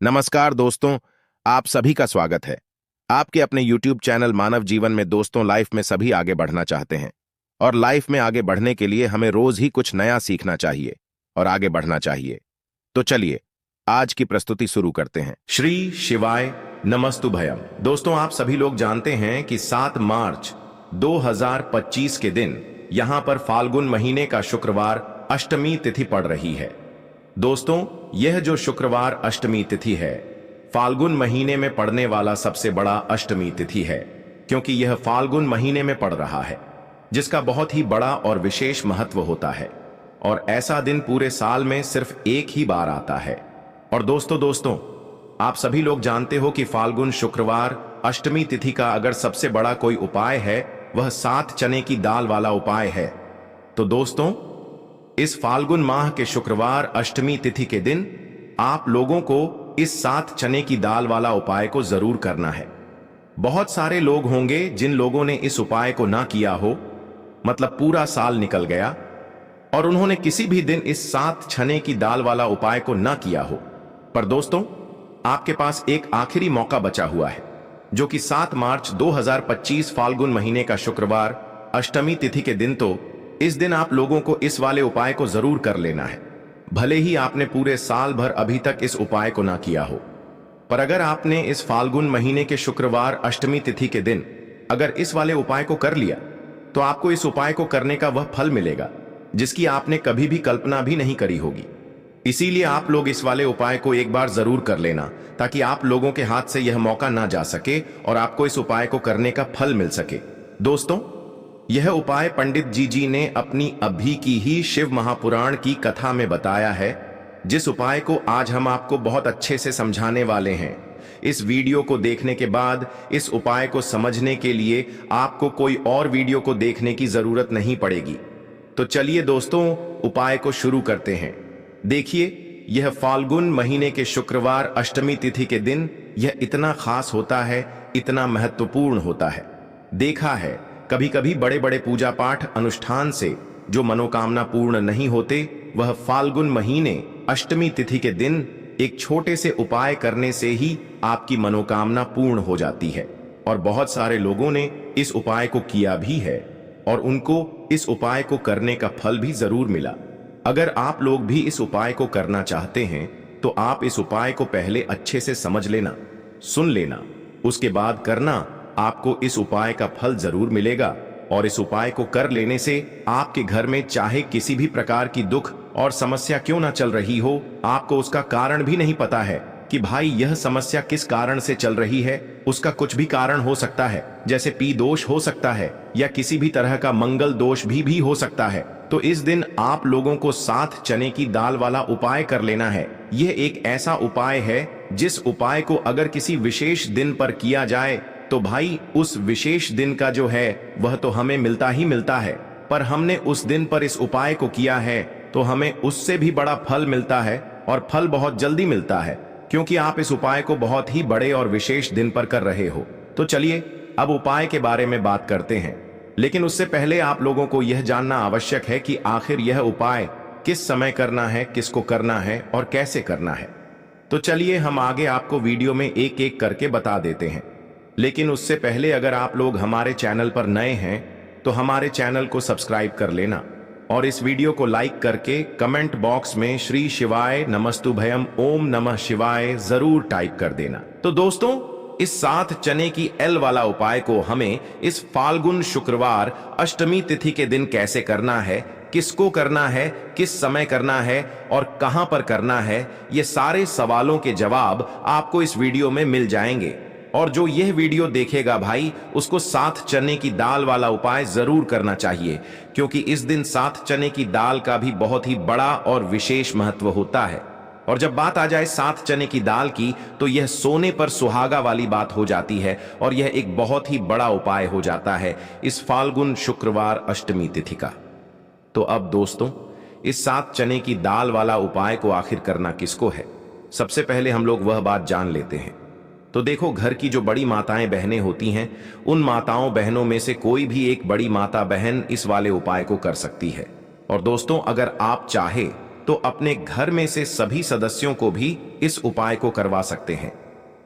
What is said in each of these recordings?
नमस्कार दोस्तों, आप सभी का स्वागत है। आपके अपने YouTube चैनल मानव जीवन में दोस्तों लाइफ में सभी आगे बढ़ना चाहते हैं और लाइफ में आगे बढ़ने के लिए हमें रोज ही कुछ नया सीखना चाहिए और आगे बढ़ना चाहिए। तो चलिए आज की प्रस्तुति शुरू करते हैं। श्री शिवाय नमस्तुभयम। दोस्तों आप सभी लोग जानते हैं कि 7 मार्च 2025 के दिन यहां पर फाल्गुन महीने का शुक्रवार अष्टमी तिथि पड़ रही है। दोस्तों यह जो शुक्रवार अष्टमी तिथि है फाल्गुन महीने में पड़ने वाला सबसे बड़ा अष्टमी तिथि है, क्योंकि यह फाल्गुन महीने में पड़ रहा है जिसका बहुत ही बड़ा और विशेष महत्व होता है और ऐसा दिन पूरे साल में सिर्फ एक ही बार आता है। और दोस्तों आप सभी लोग जानते हो कि फाल्गुन शुक्रवार अष्टमी तिथि का अगर सबसे बड़ा कोई उपाय है वह 7 चने की दाल वाला उपाय है। तो दोस्तों इस फाल्गुन माह के शुक्रवार अष्टमी तिथि के दिन आप लोगों को इस 7 चने की दाल वाला उपाय को जरूर करना है। बहुत सारे लोग होंगे जिन लोगों ने इस उपाय को ना किया हो, मतलब पूरा साल निकल गया और उन्होंने किसी भी दिन इस 7 चने की दाल वाला उपाय को ना किया हो। पर दोस्तों आपके पास एक आखिरी मौका बचा हुआ है जो कि 7 मार्च 2025 फाल्गुन महीने का शुक्रवार अष्टमी तिथि के दिन। तो इस दिन आप लोगों को इस वाले उपाय को जरूर कर लेना है, भले ही आपने पूरे साल भर अभी तक इस उपाय को ना किया हो। पर अगर आपने इस फाल्गुन महीने के शुक्रवार अष्टमी तिथि के दिन अगर इस वाले उपाय को कर लिया तो आपको इस उपाय को करने का वह फल मिलेगा जिसकी आपने कभी भी कल्पना भी नहीं करी होगी। इसीलिए आप लोग इस वाले उपाय को एक बार जरूर कर लेना ताकि आप लोगों के हाथ से यह मौका ना जा सके और आपको इस उपाय को करने का फल मिल सके। दोस्तों यह उपाय पंडित जी ने अपनी अभी की ही शिव महापुराण की कथा में बताया है, जिस उपाय को आज हम आपको बहुत अच्छे से समझाने वाले हैं। इस वीडियो को देखने के बाद इस उपाय को समझने के लिए आपको कोई और वीडियो को देखने की जरूरत नहीं पड़ेगी। तो चलिए दोस्तों उपाय को शुरू करते हैं। देखिए यह फाल्गुन महीने के शुक्रवार अष्टमी तिथि के दिन यह इतना खास होता है, इतना महत्वपूर्ण होता है। देखा है कभी कभी बड़े बड़े पूजा पाठ अनुष्ठान से जो मनोकामना पूर्ण नहीं होते, वह फाल्गुन महीने अष्टमी तिथि के दिन एक छोटे से उपाय करने से ही आपकी मनोकामना पूर्ण हो जाती है। और बहुत सारे लोगों ने इस उपाय को किया भी है और उनको इस उपाय को करने का फल भी जरूर मिला। अगर आप लोग भी इस उपाय को करना चाहते हैं तो आप इस उपाय को पहले अच्छे से समझ लेना, सुन लेना, उसके बाद करना। आपको इस उपाय का फल जरूर मिलेगा और इस उपाय को कर लेने से आपके घर में चाहे किसी भी प्रकार की दुख और समस्या क्यों ना चल रही हो, आपको उसका कारण भी नहीं पता है कि भाई यह समस्या किस कारण से चल रही है। उसका कुछ भी कारण हो सकता है, जैसे पी दोष हो सकता है या किसी भी तरह का मंगल दोष भी हो सकता है। तो इस दिन आप लोगों को 7 चने की दाल वाला उपाय कर लेना है। यह एक ऐसा उपाय है जिस उपाय को अगर किसी विशेष दिन पर किया जाए तो भाई उस विशेष दिन का जो है वह तो हमें मिलता ही मिलता है, पर हमने उस दिन पर इस उपाय को किया है तो हमें उससे भी बड़ा फल मिलता है और फल बहुत जल्दी मिलता है, क्योंकि आप इस उपाय को बहुत ही बड़े और विशेष दिन पर कर रहे हो। तो चलिए अब उपाय के बारे में बात करते हैं, लेकिन उससे पहले आप लोगों को यह जानना आवश्यक है कि आखिर यह उपाय किस समय करना है, किसको करना है और कैसे करना है। तो चलिए हम आगे आपको वीडियो में एक एक करके बता देते हैं। लेकिन उससे पहले अगर आप लोग हमारे चैनल पर नए हैं तो हमारे चैनल को सब्सक्राइब कर लेना और इस वीडियो को लाइक करके कमेंट बॉक्स में श्री शिवाय नमस्तुभयम ओम नमः शिवाय जरूर टाइप कर देना। तो दोस्तों इस 7 चने की एल वाला उपाय को हमें इस फाल्गुन शुक्रवार अष्टमी तिथि के दिन कैसे करना है, किसको करना है, किस समय करना है और कहां पर करना है, ये सारे सवालों के जवाब आपको इस वीडियो में मिल जाएंगे। और जो यह वीडियो देखेगा भाई उसको 7 चने की दाल वाला उपाय जरूर करना चाहिए, क्योंकि इस दिन 7 चने की दाल का भी बहुत ही बड़ा और विशेष महत्व होता है। और जब बात आ जाए 7 चने की दाल की तो यह सोने पर सुहागा वाली बात हो जाती है और यह एक बहुत ही बड़ा उपाय हो जाता है इस फाल्गुन शुक्रवार अष्टमी तिथि का। तो अब दोस्तों इस 7 चने की दाल वाला उपाय को आखिर करना किसको है, सबसे पहले हम लोग वह बात जान लेते हैं। तो देखो घर की जो बड़ी माताएं बहनें होती हैं उन माताओं बहनों में से कोई भी एक बड़ी माता बहन इस वाले उपाय को कर सकती है। और दोस्तों अगर आप चाहे तो अपने घर में से सभी सदस्यों को भी इस उपाय को करवा सकते हैं।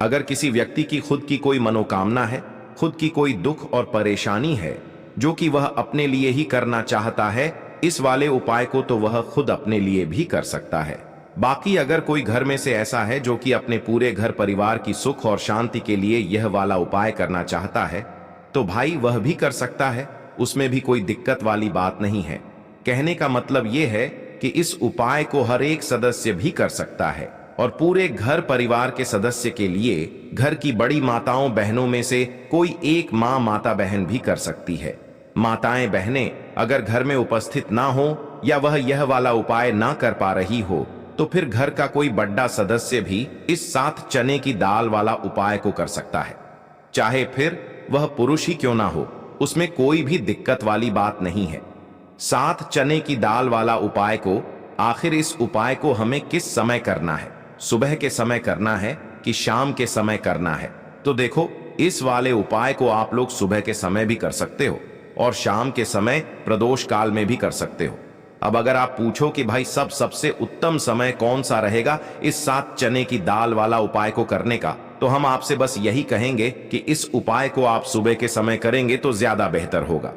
अगर किसी व्यक्ति की खुद की कोई मनोकामना है, खुद की कोई दुख और परेशानी है जो कि वह अपने लिए ही करना चाहता है, इस वाले उपाय को तो वह खुद अपने लिए भी कर सकता है। बाकी अगर कोई घर में से ऐसा है जो कि अपने पूरे घर परिवार की सुख और शांति के लिए यह वाला उपाय करना चाहता है, तो भाई वह भी कर सकता है, उसमें भी कोई दिक्कत वाली बात नहीं है। कहने का मतलब यह है कि इस उपाय को हर एक सदस्य भी कर सकता है और पूरे घर परिवार के सदस्य के लिए घर की बड़ी माताओं बहनों में से कोई एक माता बहन भी कर सकती है। माताएं बहनें अगर घर में उपस्थित ना हो या वह यह वाला उपाय ना कर पा रही हो, तो फिर घर का कोई बड़ा सदस्य भी इस 7 चने की दाल वाला उपाय को कर सकता है। चाहे फिर वह पुरुष ही क्यों ना हो, उसमें कोई भी दिक्कत वाली बात नहीं है। 7 चने की दाल वाला उपाय को, आखिर इस उपाय को हमें किस समय करना है, सुबह के समय करना है कि शाम के समय करना है? तो देखो, इस वाले उपाय को आप लोग सुबह के समय भी कर सकते हो और शाम के समय प्रदोष काल में भी कर सकते हो। अब अगर आप पूछो कि भाई सबसे उत्तम समय कौन सा रहेगा इस 7 चने की दाल वाला उपाय को करने का, तो हम आपसे बस यही कहेंगे कि इस उपाय को आप सुबह के समय करेंगे तो ज्यादा बेहतर होगा।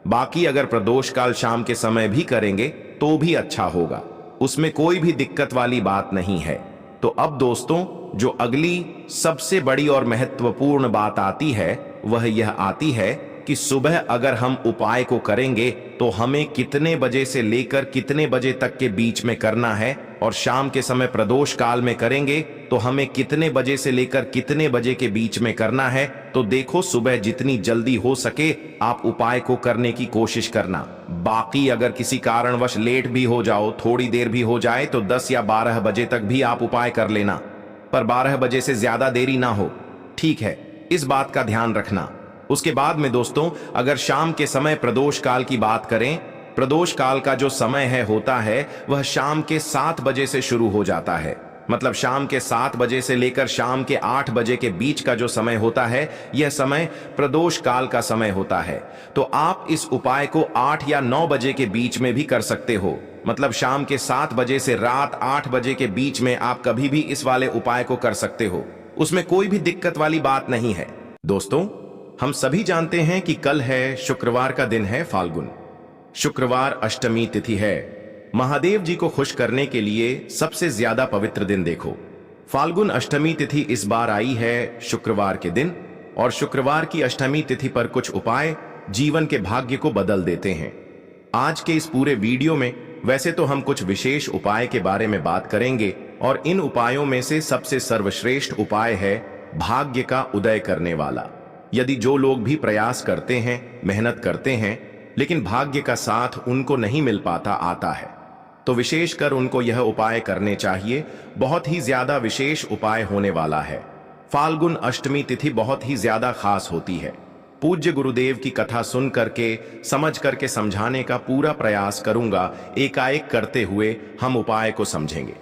बाकी अगर प्रदोष काल शाम के समय भी करेंगे तो भी अच्छा होगा, उसमें कोई भी दिक्कत वाली बात नहीं है। तो अब दोस्तों, जो अगली सबसे बड़ी और महत्वपूर्ण बात आती है वह यह आती है कि सुबह अगर हम उपाय को करेंगे तो हमें कितने बजे से लेकर कितने बजे तक के बीच में करना है, और शाम के समय प्रदोष काल में करेंगे तो हमें कितने बजे से लेकर कितने बजे के बीच में करना है। तो देखो, सुबह जितनी जल्दी हो सके आप उपाय को करने की कोशिश करना। बाकी अगर किसी कारणवश लेट भी हो जाओ, थोड़ी देर भी हो जाए, तो 10 या 12 बजे तक भी आप उपाय कर लेना, पर 12 बजे से ज्यादा देरी ना हो, ठीक है? इस बात का ध्यान रखना। उसके बाद में दोस्तों, अगर शाम के समय प्रदोष काल की बात करें, प्रदोष काल का जो समय होता है वह शाम के 7 बजे से शुरू हो जाता है। मतलब शाम के 7 बजे से लेकर शाम के 8 बजे के बीच का जो समय होता है, यह समय प्रदोष काल का समय होता है। तो आप इस उपाय को 8 या 9 बजे के बीच में भी कर सकते हो। मतलब शाम के 7 बजे से रात 8 बजे के बीच में आप कभी भी इस वाले उपाय को कर सकते हो, उसमें कोई भी दिक्कत वाली बात नहीं है। दोस्तों, हम सभी जानते हैं कि कल है शुक्रवार का दिन है फाल्गुन। शुक्रवार अष्टमी तिथि है। महादेव जी को खुश करने के लिए सबसे ज्यादा पवित्र दिन देखो, फाल्गुन अष्टमी तिथि इस बार आई है शुक्रवार के दिन, और शुक्रवार की अष्टमी तिथि पर कुछ उपाय जीवन के भाग्य को बदल देते हैं। आज के इस पूरे वीडियो में वैसे तो हम कुछ विशेष उपाय के बारे में बात करेंगे, और इन उपायों में से सबसे सर्वश्रेष्ठ उपाय है भाग्य का उदय करने वाला। यदि जो लोग भी प्रयास करते हैं, मेहनत करते हैं, लेकिन भाग्य का साथ उनको नहीं मिल पाता आता है, तो विशेषकर उनको यह उपाय करने चाहिए। बहुत ही ज्यादा विशेष उपाय होने वाला है। फाल्गुन अष्टमी तिथि बहुत ही ज्यादा खास होती है। पूज्य गुरुदेव की कथा सुन करके, समझ करके समझाने का पूरा प्रयास करूंगा। एकाएक करते हुए हम उपाय को समझेंगे।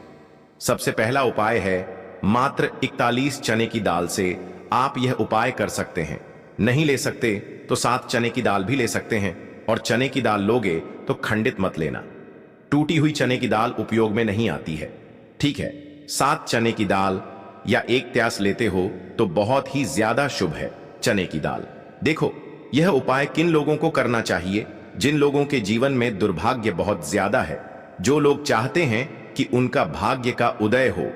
सबसे पहला उपाय है, मात्र 41 चने की दाल से आप यह उपाय कर सकते हैं। नहीं ले सकते तो 7 चने की दाल भी ले सकते हैं, और चने की दाल लोगे तो खंडित मत लेना। टूटी हुई चने की दाल उपयोग में नहीं आती है, ठीक है? 7 चने की दाल या 1 त्यास लेते हो तो बहुत ही ज्यादा शुभ है चने की दाल। देखो, यह उपाय किन लोगों को करना चाहिए? जिन लोगों के जीवन में दुर्भाग्य बहुत ज्यादा है, जो लोग चाहते हैं कि उनका भाग्य का उदय हो,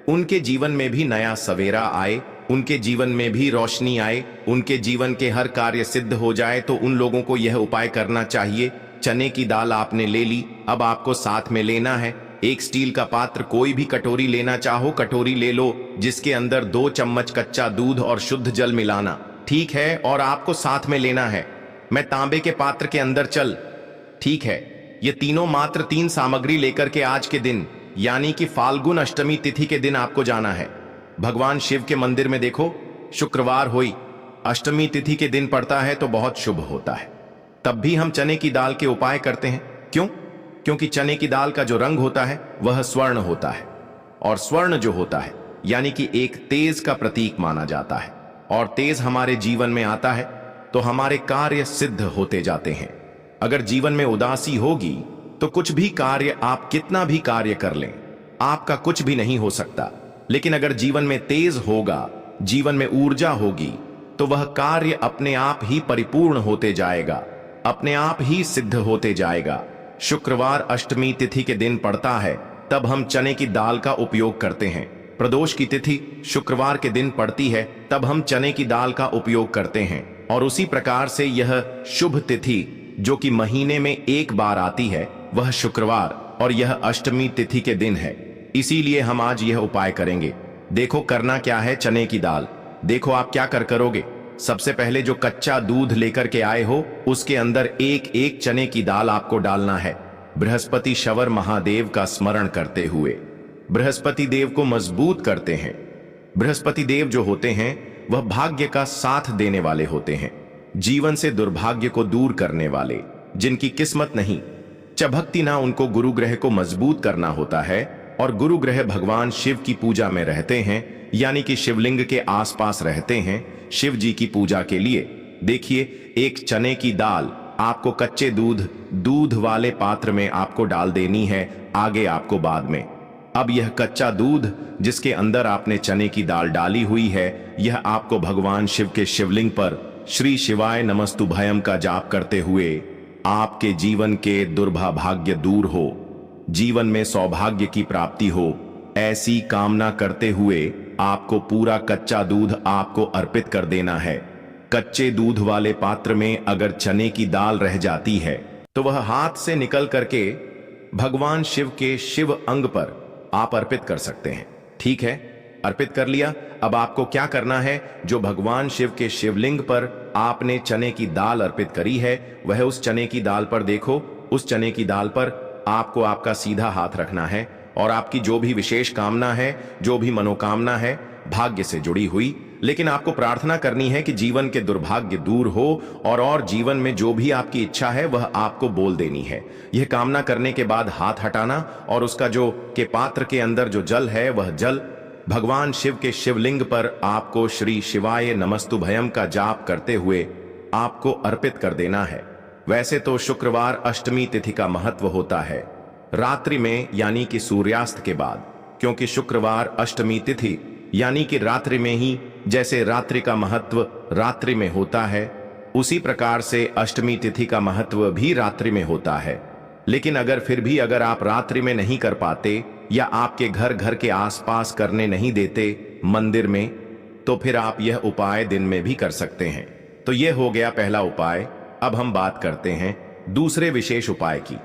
उनके जीवन में भी नया सवेरा आए, उनके जीवन में भी रोशनी आए, उनके जीवन के हर कार्य सिद्ध हो जाए, तो उन लोगों को यह उपाय करना चाहिए। चने की दाल आपने ले ली, अब आपको साथ में लेना है एक स्टील का पात्र। कोई भी कटोरी लेना चाहो कटोरी ले लो, जिसके अंदर 2 चम्मच कच्चा दूध और शुद्ध जल मिलाना, ठीक है? और आपको साथ में लेना है, मैं तांबे के पात्र के अंदर चल, ठीक है? ये तीनों मात्र 3 सामग्री लेकर के आज के दिन, यानी कि फाल्गुन अष्टमी तिथि के दिन आपको जाना है भगवान शिव के मंदिर में। देखो, शुक्रवार हुई, अष्टमी तिथि के दिन पड़ता है तो बहुत शुभ होता है। तब भी हम चने की दाल के उपाय करते हैं। क्यों? क्योंकि चने की दाल का जो रंग होता है वह स्वर्ण होता है, और स्वर्ण जो होता है यानी कि एक तेज का प्रतीक माना जाता है, और तेज हमारे जीवन में आता है तो हमारे कार्य सिद्ध होते जाते हैं। अगर जीवन में उदासी होगी तो कुछ भी कार्य, आप कितना भी कार्य कर लें, आपका कुछ भी नहीं हो सकता। लेकिन अगर जीवन में तेज होगा, जीवन में ऊर्जा होगी, तो वह कार्य अपने आप ही परिपूर्ण होते जाएगा, अपने आप ही सिद्ध होते जाएगा। शुक्रवार अष्टमी तिथि के दिन पड़ता है, तब हम चने की दाल का उपयोग करते हैं। प्रदोष की तिथि शुक्रवार के दिन पड़ती है, तब हम चने की दाल का उपयोग करते हैं। और उसी प्रकार से यह शुभ तिथि जो कि महीने में एक बार आती है, वह शुक्रवार और यह अष्टमी तिथि के दिन है। इसीलिए हम आज यह उपाय करेंगे। देखो करना क्या है, चने की दाल। देखो आप क्या करोगे। सबसे पहले जो कच्चा दूध लेकर के आए हो, उसके अंदर एक एक चने की दाल आपको डालना है। बृहस्पति शवर महादेव का स्मरण करते हुए बृहस्पति देव को मजबूत करते हैं। बृहस्पति देव जो होते हैं वह भाग्य का साथ देने वाले होते हैं, जीवन से दुर्भाग्य को दूर करने वाले, जिनकी किस्मत नहीं, चभकती ना, उनको गुरु ग्रह को मजबूत करना होता है। और गुरु ग्रह भगवान शिव की पूजा में रहते हैं, यानी कि शिवलिंग के आसपास रहते हैं, शिव जी की पूजा के लिए। देखिए, एक चने की दाल आपको कच्चे दूध वाले पात्र में आपको डाल देनी है, आगे आपको बाद में। अब यह कच्चा दूध जिसके अंदर आपने चने की दाल डाली हुई है, यह आपको भगवान शिव के शिवलिंग पर श्री शिवाय नमस्तुभयम का जाप करते हुए आपके जीवन के दुर्भाग्य दूर हो, जीवन में सौभाग्य की प्राप्ति हो, ऐसी कामना करते हुए आपको पूरा कच्चा दूध आपको अर्पित कर देना है। कच्चे दूध वाले पात्र में अगर चने की दाल रह जाती है, तो वह हाथ से निकल करके भगवान शिव के शिव अंग पर आप अर्पित कर सकते हैं। ठीक है, अर्पित कर लिया। अब आपको क्या करना है, जो भगवान शिव के शिवलिंग पर आपने चने की दाल अर्पित करी है, वह उस चने की दाल पर देखो, उस चने की दाल पर आपको आपका सीधा हाथ रखना है और आपकी जो भी विशेष कामना है, जो भी मनोकामना है, भाग्य से जुड़ी हुई, लेकिन आपको प्रार्थना करनी है कि जीवन के दुर्भाग्य दूर हो और जीवन में जो भी आपकी इच्छा है वह आपको बोल देनी है। यह कामना करने के बाद हाथ हटाना और उसका जो के पात्र के अंदर जो जल है, वह जल भगवान शिव के शिवलिंग पर आपको श्री शिवाय नमस्तुभयम का जाप करते हुए आपको अर्पित कर देना है। वैसे तो शुक्रवार अष्टमी तिथि का महत्व होता है रात्रि में, यानी कि सूर्यास्त के बाद, क्योंकि शुक्रवार अष्टमी तिथि यानी कि रात्रि में ही, जैसे रात्रि का महत्व रात्रि में होता है, उसी प्रकार से अष्टमी तिथि का महत्व भी रात्रि में होता है। लेकिन अगर फिर भी अगर आप रात्रि में नहीं कर पाते या आपके घर के आसपास करने नहीं देते मंदिर में, तो फिर आप यह उपाय दिन में भी कर सकते हैं। तो यह हो गया पहला उपाय। अब हम बात करते हैं दूसरे विशेष उपाय की।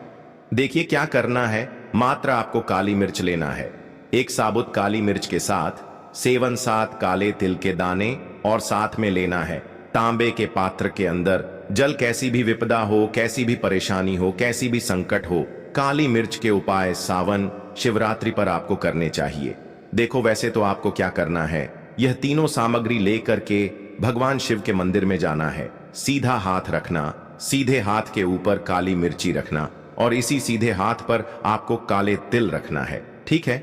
देखिए क्या करना है, मात्र आपको काली मिर्च लेना है। एक साबुत काली मिर्च के साथ 7 काले तिल के दाने और साथ में लेना है तांबे के पात्र के अंदर जल। कैसी भी विपदा हो, कैसी भी परेशानी हो, कैसी भी संकट हो, काली मिर्च के उपाय सावन शिवरात्रि पर आपको करने चाहिए। देखो वैसे तो आपको क्या करना है, यह तीनों सामग्री लेकर के भगवान शिव के मंदिर में जाना है। सीधा हाथ रखना, सीधे हाथ के ऊपर काली मिर्ची रखना और इसी सीधे हाथ पर आपको काले तिल रखना है। ठीक है,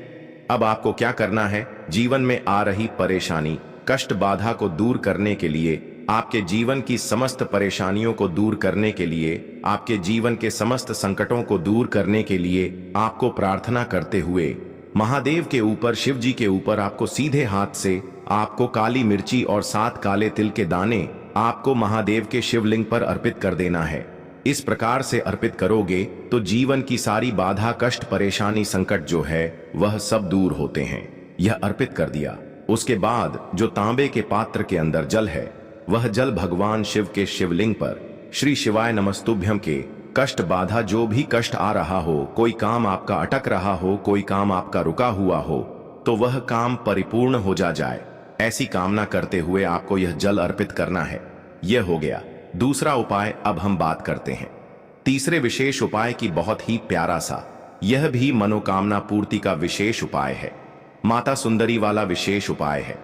अब आपको क्या करना है, जीवन में आ रही परेशानी, कष्ट, बाधा को दूर करने के लिए, आपके जीवन की समस्त परेशानियों को दूर करने के लिए, आपके जीवन के समस्त संकटों को दूर करने के लिए आपको प्रार्थना करते हुए महादेव के ऊपर, शिव जी के ऊपर आपको सीधे हाथ से आपको काली मिर्ची और 7 काले तिल के दाने आपको महादेव के शिवलिंग पर अर्पित कर देना है। इस प्रकार से अर्पित करोगे तो जीवन की सारी बाधा, कष्ट, परेशानी, संकट जो है वह सब दूर होते हैं। यह अर्पित कर दिया। उसके बाद जो तांबे के पात्र के अंदर जल है, वह जल भगवान शिव के शिवलिंग पर श्री शिवाय नमस्तुभ्यम के कष्ट, बाधा, जो भी कष्ट आ रहा हो, कोई काम आपका अटक रहा हो, कोई काम आपका रुका हुआ हो, तो वह काम परिपूर्ण हो जाए, ऐसी कामना करते हुए आपको यह जल अर्पित करना है। यह हो गया दूसरा उपाय। अब हम बात करते हैं तीसरे विशेष उपाय की। बहुत ही प्यारा सा, यह भी मनोकामना पूर्ति का विशेष उपाय है, माता सुंदरी वाला विशेष उपाय है।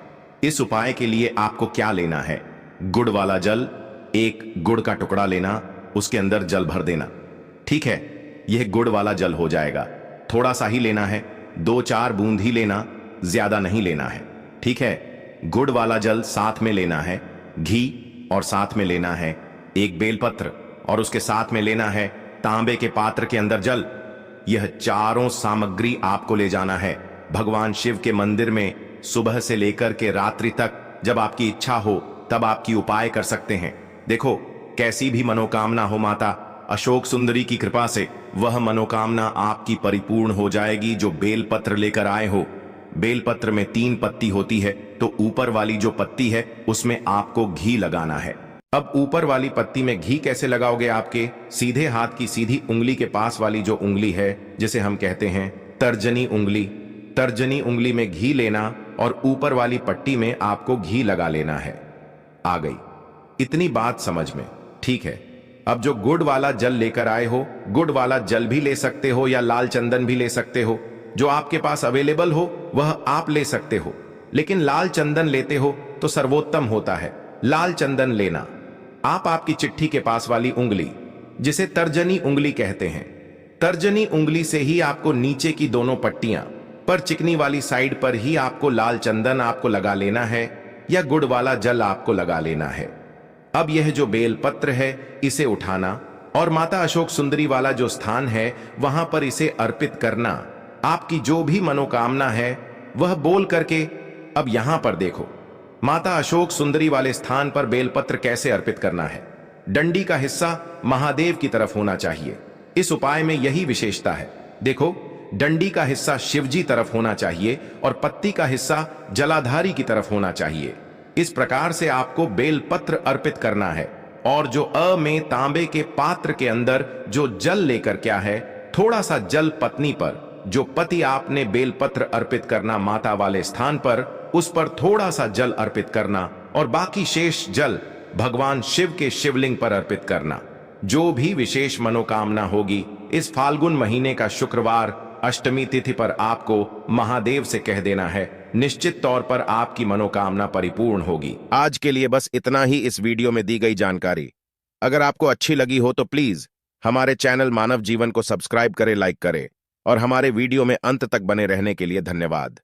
इस उपाय के लिए आपको क्या लेना है, गुड़ वाला जल, एक गुड़ का टुकड़ा लेना, उसके अंदर जल भर देना। ठीक है, यह गुड़ वाला जल हो जाएगा। थोड़ा सा ही लेना है, 2-4 बूंद ही लेना, ज्यादा नहीं लेना है। ठीक है, गुड़ वाला जल साथ में लेना है घी और साथ में लेना है एक बेलपत्र और उसके साथ में लेना है तांबे के पात्र के अंदर जल। यह चारों सामग्री आपको ले जाना है भगवान शिव के मंदिर में। सुबह से लेकर के रात्रि तक जब आपकी इच्छा हो तब आपकी उपाय कर सकते हैं। देखो, कैसी भी मनोकामना हो, माता अशोक सुंदरी की कृपा से वह मनोकामना आपकी परिपूर्ण हो जाएगी जो बेलपत्र लेकर आए हो। बेलपत्र में 3 पत्ती होती है, तो ऊपर वाली जो पत्ती है उसमें आपको घी लगाना है। अब ऊपर वाली पत्ती में घी कैसे लगाओगे? आपके सीधे हाथ की सीधी उंगली के पास वाली जो उंगली है, जिसे हम कहते हैं तर्जनी उंगली, तर्जनी उंगली में घी लेना और ऊपर वाली पट्टी में आपको घी लगा लेना है। आ गई इतनी बात समझ में? ठीक है। अब जो गुड़ वाला जल लेकर आए हो, गुड़ वाला जल भी ले सकते हो या लाल चंदन भी ले सकते हो, जो आपके पास अवेलेबल हो वह आप ले सकते हो। लेकिन लाल चंदन लेते हो तो सर्वोत्तम होता है, लाल चंदन लेना। आप आपकी चिट्ठी के पास वाली उंगली, जिसे तर्जनी उंगली कहते हैं, तर्जनी उंगली से ही आपको नीचे की दोनों पट्टियां पर चिकनी वाली साइड पर ही आपको लाल चंदन आपको लगा लेना है या गुड़ वाला जल आपको लगा लेना है। अब यह जो बेल पत्र है इसे उठाना और माता अशोक सुंदरी वाला जो स्थान है वहां पर इसे अर्पित करना। आपकी जो भी मनोकामना है वह बोल करके। अब यहां पर देखो, माता अशोक सुंदरी वाले स्थान पर बेलपत्र कैसे अर्पित करना है। डंडी का हिस्सा महादेव की तरफ होना चाहिए। इस उपाय में यही विशेषता है। देखो, डंडी का हिस्सा शिवजी तरफ होना चाहिए और पत्ती का हिस्सा जलाधारी की तरफ होना चाहिए। इस प्रकार से आपको बेलपत्र अर्पित करना है। और जो में तांबे के पात्र के अंदर जो जल लेकर क्या है, थोड़ा सा जल पत्नी पर, जो पति आपने बेलपत्र अर्पित करना माता वाले स्थान पर, उस पर थोड़ा सा जल अर्पित करना और बाकी शेष जल भगवान शिव के शिवलिंग पर अर्पित करना। जो भी विशेष मनोकामना होगी इस फाल्गुन महीने का शुक्रवार अष्टमी तिथि पर आपको महादेव से कह देना है। निश्चित तौर पर आपकी मनोकामना परिपूर्ण होगी। आज के लिए बस इतना ही इस वीडियो में दी गई जानकारी। अगर आपको अच्छी लगी हो तो प्लीज हमारे चैनल मानव जीवन को सब्सक्राइब करें, लाइक करें और हमारे वीडियो में अंत तक बने रहने के लिए धन्यवाद।